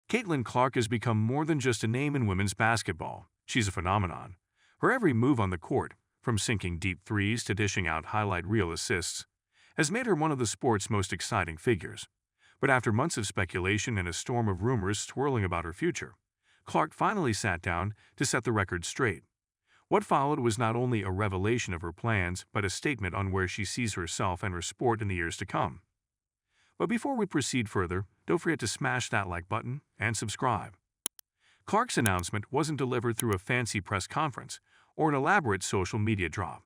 Caitlin Clark has become more than just a name in women's basketball. She's a phenomenon. Her every move on the court, from sinking deep threes to dishing out highlight reel assists, has made her one of the sport's most exciting figures. But after months of speculation and a storm of rumors swirling about her future, Clark finally sat down to set the record straight. What followed was not only a revelation of her plans, but a statement on where she sees herself and her sport in the years to come. But before we proceed further, don't forget to smash that like button and subscribe. Clark's announcement wasn't delivered through a fancy press conference or an elaborate social media drop.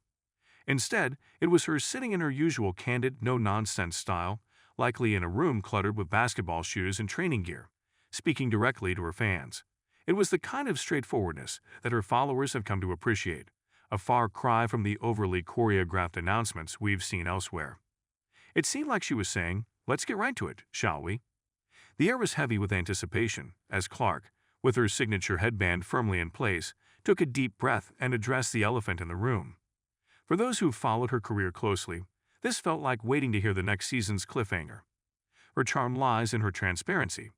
Instead, it was her sitting in her usual candid, no-nonsense style, likely in a room cluttered with basketball shoes and training gear, speaking directly to her fans. It was the kind of straightforwardness that her followers have come to appreciate, a far cry from the overly choreographed announcements we've seen elsewhere. It seemed like she was saying, "Let's get right to it, shall we?" The air was heavy with anticipation as Clark, with her signature headband firmly in place, took a deep breath and addressed the elephant in the room. For those who've followed her career closely, this felt like waiting to hear the next season's cliffhanger. Her charm lies in her transparency.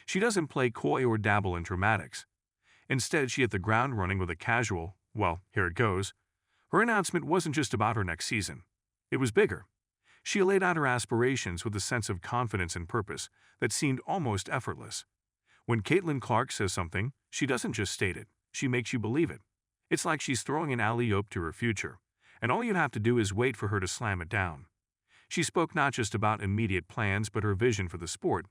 She doesn't play coy or dabble in dramatics. Instead, she hit the ground running with a casual, "Well, here it goes." Her announcement wasn't just about her next season. It was bigger. She laid out her aspirations with a sense of confidence and purpose that seemed almost effortless. When Caitlin Clark says something, she doesn't just state it, she makes you believe it. It's like she's throwing an alley-oop to her future, and all you have to do is wait for her to slam it down. She spoke not just about immediate plans but her vision for the sport,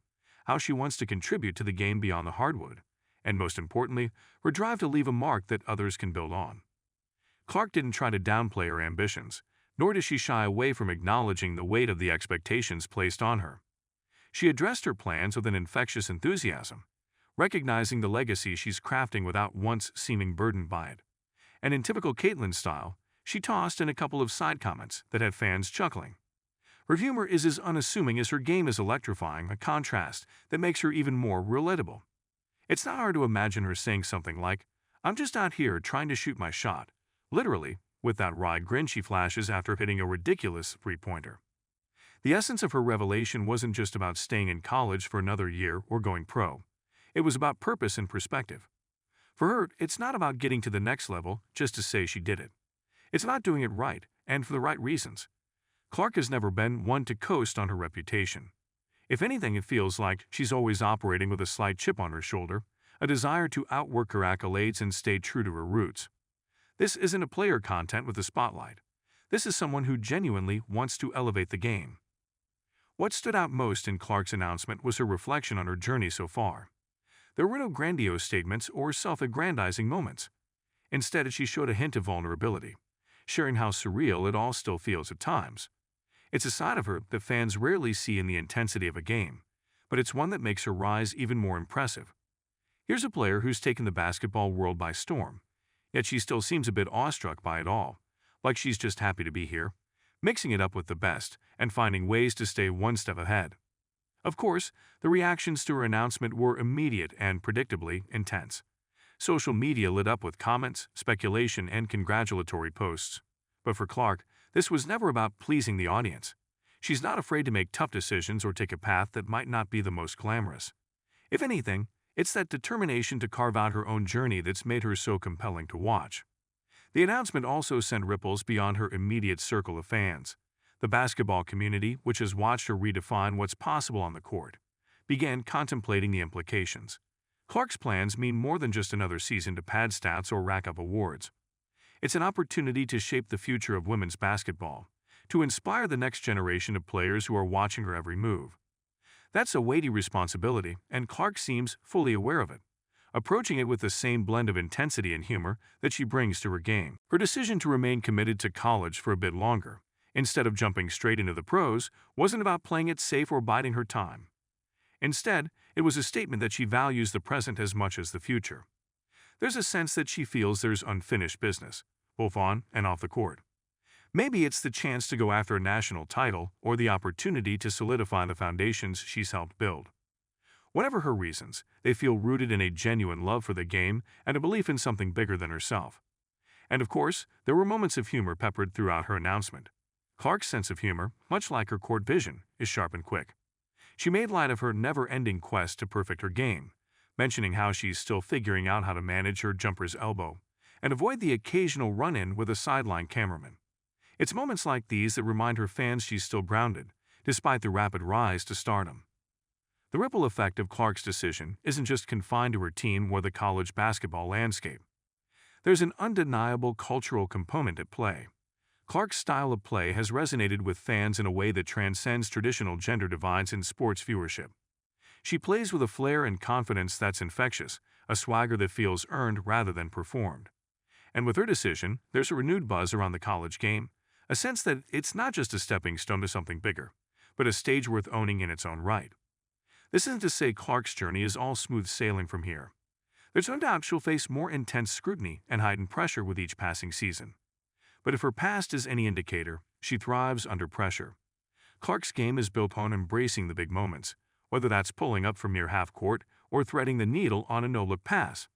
how she wants to contribute to the game beyond the hardwood, and most importantly, her drive to leave a mark that others can build on. Clark didn't try to downplay her ambitions, nor does she shy away from acknowledging the weight of the expectations placed on her. She addressed her plans with an infectious enthusiasm, recognizing the legacy she's crafting without once seeming burdened by it. And in typical Caitlin style, she tossed in a couple of side comments that had fans chuckling. Her humor is as unassuming as her game is electrifying, a contrast that makes her even more relatable. It's not hard to imagine her saying something like, "I'm just out here trying to shoot my shot," literally, with that wry grin she flashes after hitting a ridiculous three-pointer. The essence of her revelation wasn't just about staying in college for another year or going pro. It was about purpose and perspective. For her, it's not about getting to the next level just to say she did it. It's about doing it right, and for the right reasons. Clark has never been one to coast on her reputation. If anything, it feels like she's always operating with a slight chip on her shoulder, a desire to outwork her accolades and stay true to her roots. This isn't a player content with the spotlight. This is someone who genuinely wants to elevate the game. What stood out most in Clark's announcement was her reflection on her journey so far. There were no grandiose statements or self-aggrandizing moments. Instead, she showed a hint of vulnerability, sharing how surreal it all still feels at times. It's a side of her that fans rarely see in the intensity of a game, but it's one that makes her rise even more impressive. Here's a player who's taken the basketball world by storm, yet she still seems a bit awestruck by it all, like she's just happy to be here, mixing it up with the best and finding ways to stay one step ahead. Of course, the reactions to her announcement were immediate and predictably intense. Social media lit up with comments, speculation, and congratulatory posts. But for Clark, this was never about pleasing the audience. She's not afraid to make tough decisions or take a path that might not be the most glamorous. If anything, it's that determination to carve out her own journey that's made her so compelling to watch. The announcement also sent ripples beyond her immediate circle of fans. The basketball community, which has watched her redefine what's possible on the court, began contemplating the implications. Clark's plans mean more than just another season to pad stats or rack up awards. It's an opportunity to shape the future of women's basketball, to inspire the next generation of players who are watching her every move. That's a weighty responsibility, and Clark seems fully aware of it, approaching it with the same blend of intensity and humor that she brings to her game. Her decision to remain committed to college for a bit longer, instead of jumping straight into the pros, wasn't about playing it safe or biding her time. Instead, it was a statement that she values the present as much as the future. There's a sense that she feels there's unfinished business, both on and off the court. Maybe it's the chance to go after a national title or the opportunity to solidify the foundations she's helped build. Whatever her reasons, they feel rooted in a genuine love for the game and a belief in something bigger than herself. And of course, there were moments of humor peppered throughout her announcement. Clark's sense of humor, much like her court vision, is sharp and quick. She made light of her never-ending quest to perfect her game, mentioning how she's still figuring out how to manage her jumper's elbow and avoid the occasional run-in with a sideline cameraman. It's moments like these that remind her fans she's still grounded, despite the rapid rise to stardom. The ripple effect of Clark's decision isn't just confined to her team or the college basketball landscape. There's an undeniable cultural component at play. Clark's style of play has resonated with fans in a way that transcends traditional gender divides in sports viewership. She plays with a flair and confidence that's infectious, a swagger that feels earned rather than performed. And with her decision, there's a renewed buzz around the college game, a sense that it's not just a stepping stone to something bigger, but a stage worth owning in its own right. This isn't to say Clark's journey is all smooth sailing from here. There's no doubt she'll face more intense scrutiny and heightened pressure with each passing season. But if her past is any indicator, she thrives under pressure. Clark's game is built on embracing the big moments, whether that's pulling up from near half-court or threading the needle on a no-look pass.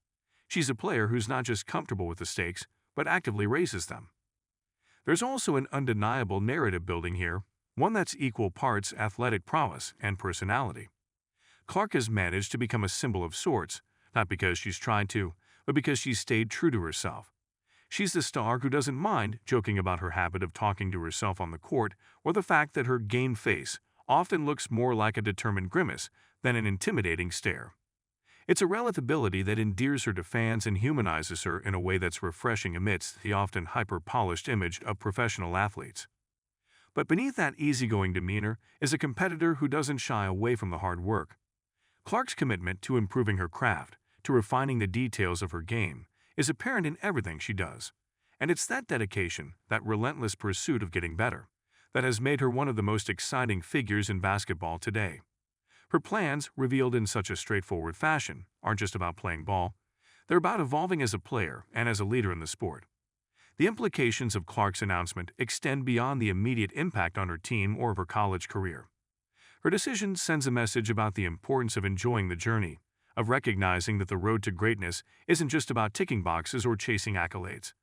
She's a player who's not just comfortable with the stakes, but actively raises them. There's also an undeniable narrative building here, one that's equal parts athletic prowess and personality. Clark has managed to become a symbol of sorts, not because she's tried to, but because she's stayed true to herself. She's the star who doesn't mind joking about her habit of talking to herself on the court or the fact that her game face often looks more like a determined grimace than an intimidating stare. It's a relatability that endears her to fans and humanizes her in a way that's refreshing amidst the often hyper-polished image of professional athletes. But beneath that easygoing demeanor is a competitor who doesn't shy away from the hard work. Clark's commitment to improving her craft, to refining the details of her game, is apparent in everything she does. And it's that dedication, that relentless pursuit of getting better, that has made her one of the most exciting figures in basketball today. Her plans, revealed in such a straightforward fashion, aren't just about playing ball. They're about evolving as a player and as a leader in the sport. The implications of Clark's announcement extend beyond the immediate impact on her team or of her college career. Her decision sends a message about the importance of enjoying the journey, of recognizing that the road to greatness isn't just about ticking boxes or chasing accolades.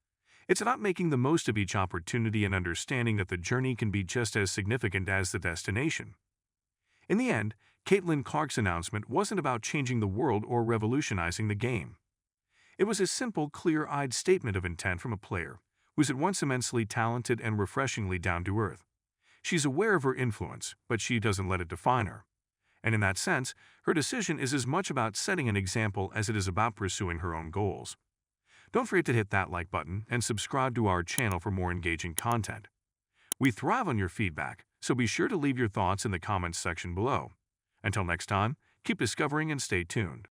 It's about making the most of each opportunity and understanding that the journey can be just as significant as the destination. In the end, Caitlin Clark's announcement wasn't about changing the world or revolutionizing the game. It was a simple, clear-eyed statement of intent from a player who's at once immensely talented and refreshingly down-to-earth. She's aware of her influence, but she doesn't let it define her. And in that sense, her decision is as much about setting an example as it is about pursuing her own goals. Don't forget to hit that like button and subscribe to our channel for more engaging content. We thrive on your feedback, so be sure to leave your thoughts in the comments section below. Until next time, keep discovering and stay tuned.